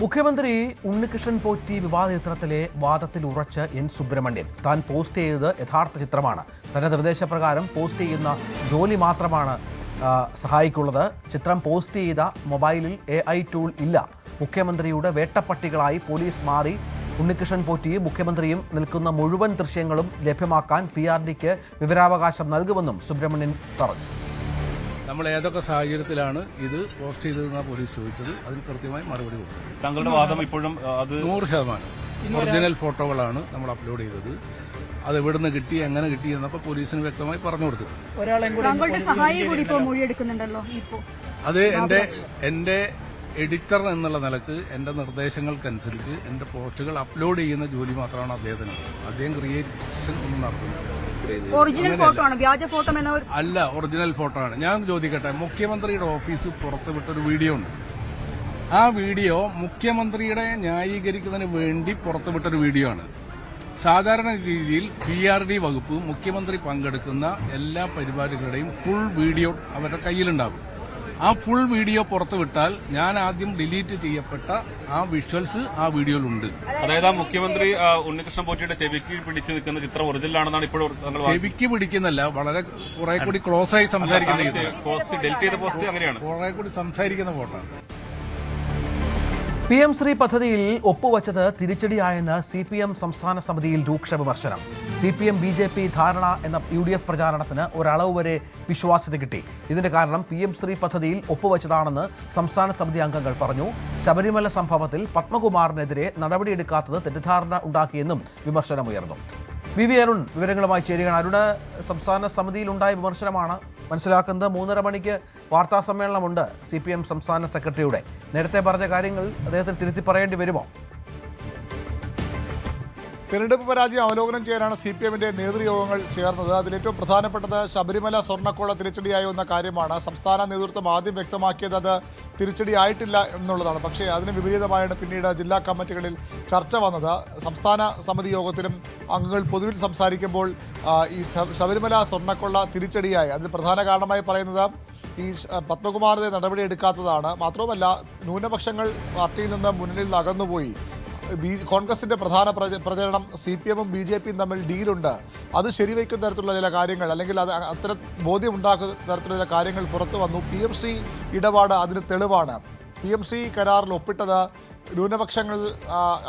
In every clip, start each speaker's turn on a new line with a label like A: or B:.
A: മുഖ്യമന്ത്രി ഉണ്ണികൃഷ്ണൻ പോറ്റി വിവാദ ചിത്രത്തിലെ വാദത്തിൽ ഉറച്ച് എൻ സുബ്രഹ്മണ്യൻ താൻ പോസ്റ്റ് ചെയ്തത് യഥാർത്ഥ ചിത്രമാണ്. തന്റെ നിർദ്ദേശപ്രകാരം പോസ്റ്റ് ചെയ്യുന്ന ജോലി മാത്രമാണ് സഹായിക്കുള്ളത്. ചിത്രം പോസ്റ്റ് ചെയ്ത മൊബൈലിൽ AI ടൂൾ ഇല്ല. മുഖ്യമന്ത്രിയുടെ വേട്ടപ്പട്ടികളായി പോലീസ് മാറി. ഉണ്ണികൃഷ്ണൻ പോറ്റിയും മുഖ്യമന്ത്രിയും നിൽക്കുന്ന മുഴുവൻ ദൃശ്യങ്ങളും ലഭ്യമാക്കാൻ PRDക്ക് വിവരാവകാശം നൽകുമെന്നും സുബ്രഹ്മണ്യൻ പറഞ്ഞു.
B: നമ്മൾ ഏതൊക്കെ സാഹചര്യത്തിലാണ് ഇത് പോസ്റ്റ് ചെയ്തതെന്നാണ് പോലീസ് ചോദിച്ചത്. അതിന് കൃത്യമായി മറുപടി കൊടുത്തു.
C: താങ്കളുടെ വാദം ഇപ്പോഴും
B: 100% ഒറിജിനൽ ഫോട്ടോകളാണ് നമ്മൾ അപ്ലോഡ് ചെയ്തത്. അത് എവിടുന്ന് കിട്ടി, എങ്ങനെ കിട്ടി എന്നൊക്കെ പോലീസിന് വ്യക്തമായി പറഞ്ഞു കൊടുത്തു. അത് എന്റെ എഡിറ്റർ എന്നുള്ള നിലക്ക് എന്റെ നിർദ്ദേശങ്ങൾക്കനുസരിച്ച് എന്റെ പോസ്റ്റുകൾ അപ്ലോഡ് ചെയ്യുന്ന ജോലി മാത്രമാണ് അദ്ദേഹത്തിന്. അദ്ദേഹം ക്രിയേഷൻ ഒന്നും നടത്തുന്നത് അല്ല, ഒറിജിനൽ ഫോട്ടോ ആണ്. ഞാൻ ചോദിക്കട്ടെ, മുഖ്യമന്ത്രിയുടെ ഓഫീസ് പുറത്തുവിട്ടൊരു വീഡിയോ ഉണ്ട്. ആ വീഡിയോ മുഖ്യമന്ത്രിയുടെ ന്യായീകരിക്കുന്നതിന് വേണ്ടി പുറത്തുവിട്ടൊരു വീഡിയോ ആണ്. സാധാരണ രീതിയിൽ PRD വകുപ്പ് മുഖ്യമന്ത്രി പങ്കെടുക്കുന്ന എല്ലാ പരിപാടികളുടെയും ഫുൾ വീഡിയോ അവരുടെ കയ്യിലുണ്ടാകും. ആ ഫുൾ വീഡിയോ പുറത്തുവിട്ടാൽ ഞാൻ ആദ്യം ഡിലീറ്റ് ചെയ്യപ്പെട്ട ആ വിഷ്വൽസ് ആ വീഡിയോയിലുണ്ട്.
C: അതായത് മുഖ്യമന്ത്രി ഉണ്ണികൃഷ്ണൻ പോറ്റിയുടെ ചെവിക്ക് പിടിച്ചു നിൽക്കുന്ന ചിത്രം ഒറിജിനൽ ആണെന്നാണ് ഇപ്പോഴും.
B: ചെവിക്ക് പിടിക്കുന്നല്ല, വളരെ കുറെ കൂടി ക്ലോസ് ആയി സംസാരിക്കുന്ന
C: ഡെലിറ്റ് ചെയ്ത പോസ്റ്റ് അങ്ങനെയാണ്,
B: കുറെ കൂടി സംസാരിക്കുന്ന ഫോട്ടോ.
A: PM ശ്രീ പദ്ധതിയിൽ ഒപ്പുവച്ചത് തിരിച്ചടിയായെന്ന് CPM സംസ്ഥാന സമിതിയിൽ രൂക്ഷ വിമർശനം. CPM BJP ധാരണ എന്ന UDF പ്രചാരണത്തിന് ഒരളവ് വരെ വിശ്വാസ്യത കിട്ടി. ഇതിന്റെ കാരണം PM ശ്രീ പദ്ധതിയിൽ ഒപ്പുവച്ചതാണെന്ന് സംസ്ഥാന സമിതി അംഗങ്ങൾ പറഞ്ഞു. ശബരിമല സംഭവത്തിൽ പത്മകുമാറിനെതിരെ നടപടിയെടുക്കാത്തത് തെറ്റിദ്ധാരണ ഉണ്ടാക്കിയെന്നും വിമർശനമുയർന്നു. VV അരുൺ വിവരങ്ങളുമായി ചേരുകയാണ്. അരുണ്, സംസ്ഥാന സമിതിയിലുണ്ടായ വിമർശനമാണ് മനസ്സിലാക്കുന്നത്. 3:30 മണിക്ക് വാർത്താ സമ്മേളനമുണ്ട് CPM സംസ്ഥാന സെക്രട്ടറിയുടെ. നേരത്തെ പറഞ്ഞ കാര്യങ്ങൾ അദ്ദേഹത്തിന് തിരുത്തി പറയേണ്ടി വരുമോ?
D: തെരഞ്ഞെടുപ്പ് പരാജയം അവലോകനം ചെയ്യാനാണ് CPMന്റെ നേതൃയോഗങ്ങൾ ചേർന്നത്. അതിലേറ്റവും പ്രധാനപ്പെട്ടത് ശബരിമല സ്വർണ്ണക്കൊള്ള തിരിച്ചടിയായി വന്ന കാര്യമാണ്. സംസ്ഥാന നേതൃത്വം ആദ്യം വ്യക്തമാക്കിയത് അത് തിരിച്ചടിയായിട്ടില്ല എന്നുള്ളതാണ്. പക്ഷേ അതിന് വിപരീതമായാണ് പിന്നീട് ജില്ലാ കമ്മിറ്റികളിൽ ചർച്ച വന്നത്. സംസ്ഥാന സമിതി യോഗത്തിലും അംഗങ്ങൾ പൊതുവിൽ സംസാരിക്കുമ്പോൾ ഈ ശബരിമല സ്വർണ്ണക്കൊള്ള തിരിച്ചടിയായി അതിന് പ്രധാന കാരണമായി പറയുന്നത് ഈ പത്മകുമാറിനെ നടപടിയെടുക്കാത്തതാണ്. മാത്രവുമല്ല, ന്യൂനപക്ഷങ്ങൾ പാർട്ടിയിൽ നിന്ന് മുന്നിൽ അകന്നുപോയി. കോൺഗ്രസിന്റെ പ്രധാന പ്രചരണം CPMും BJPയും തമ്മിൽ ഡീലുണ്ട്, അത് ശരിവയ്ക്കുന്ന തരത്തിലുള്ള ചില കാര്യങ്ങൾ, അല്ലെങ്കിൽ അത് അത്തരം ബോധ്യമുണ്ടാക്കുന്ന തരത്തിലുള്ള ചില കാര്യങ്ങൾ പുറത്തു വന്നു. PMC ഇടപാട് അതിന് തെളിവാണ്. PMC കരാറിൽ ഒപ്പിട്ടത് ന്യൂനപക്ഷങ്ങൾ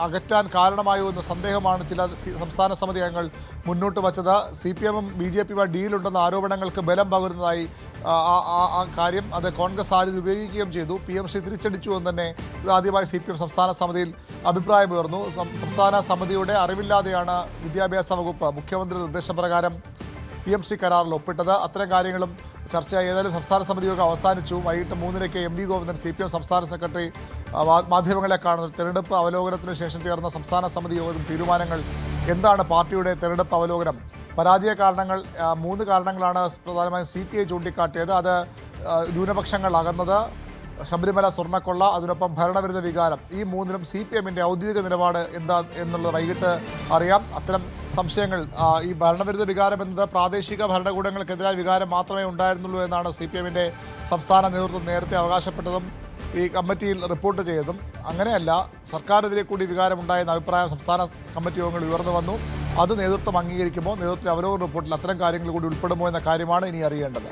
D: അകറ്റാൻ കാരണമായോ എന്ന സന്ദേഹമാണ് ചില സംസ്ഥാന സമിതി അംഗങ്ങൾ മുന്നോട്ട് വച്ചത്. CPMും BJPയുമായി ഡീലുണ്ടെന്ന ആരോപണങ്ങൾക്ക് ബലം പകരുന്നതായി ആ കാര്യം അത് കോൺഗ്രസ് ആദ്യം ഉപയോഗിക്കുകയും ചെയ്തു. PMC തിരിച്ചടിച്ചു എന്ന് തന്നെ ആദ്യമായി CPM സംസ്ഥാന സമിതിയിൽ അഭിപ്രായമുയർന്നു. സംസ്ഥാന സമിതിയുടെ അറിവില്ലാതെയാണ് വിദ്യാഭ്യാസ വകുപ്പ് മുഖ്യമന്ത്രി നിർദ്ദേശപ്രകാരം PMC കരാറിൽ ഒപ്പിട്ടത്. അത്തരം കാര്യങ്ങളും ചർച്ചയായി. ഏതായാലും സംസ്ഥാന സമിതി യോഗം അവസാനിച്ചു. വൈകിട്ട് 3:00 MV ഗോവിന്ദൻ CPM സംസ്ഥാന സെക്രട്ടറി മാധ്യമങ്ങളെ കാണുന്നത്. തെരഞ്ഞെടുപ്പ് അവലോകനത്തിന് ശേഷം ചേർന്ന സംസ്ഥാന സമിതി യോഗം തീരുമാനങ്ങൾ എന്താണ്? പാർട്ടിയുടെ തെരഞ്ഞെടുപ്പ് അവലോകനം. പരാജയ കാരണങ്ങൾ 3 കാരണങ്ങളാണ് പ്രധാനമായും CPI ചൂണ്ടിക്കാട്ടിയത്. അത് ന്യൂനപക്ഷങ്ങൾ അകന്നത്, ശബരിമല സ്വർണ്ണക്കൊള്ള, അതിനൊപ്പം ഭരണവിരുദ്ധ വികാരം. ഈ 3നും CPMന്റെ ഔദ്യോഗിക നിലപാട് എന്താ എന്നുള്ളത് വൈകിട്ട് അറിയാം. അത്തരം സംശയങ്ങൾ, ഈ ഭരണവിരുദ്ധ വികാരം എന്നത് പ്രാദേശിക ഭരണകൂടങ്ങൾക്കെതിരായ വികാരം മാത്രമേ ഉണ്ടായിരുന്നുള്ളൂ എന്നാണ് CPMന്റെ സംസ്ഥാന നേതൃത്വം നേരത്തെ അവകാശപ്പെട്ടതും ഈ കമ്മിറ്റിയിൽ റിപ്പോർട്ട് ചെയ്തതും. അങ്ങനെയല്ല, സർക്കാരിനെതിരെ കൂടി വികാരമുണ്ടായെന്ന അഭിപ്രായം സംസ്ഥാന കമ്മിറ്റി യോഗങ്ങൾ ഉയർന്നു വന്നു. അത് നേതൃത്വം അംഗീകരിക്കുമോ, നേതൃത്വത്തിന്റെ അവലോകന റിപ്പോർട്ടിൽ അത്തരം കാര്യങ്ങൾ കൂടി ഉൾപ്പെടുമോ എന്ന കാര്യമാണ് ഇനി അറിയേണ്ടത്.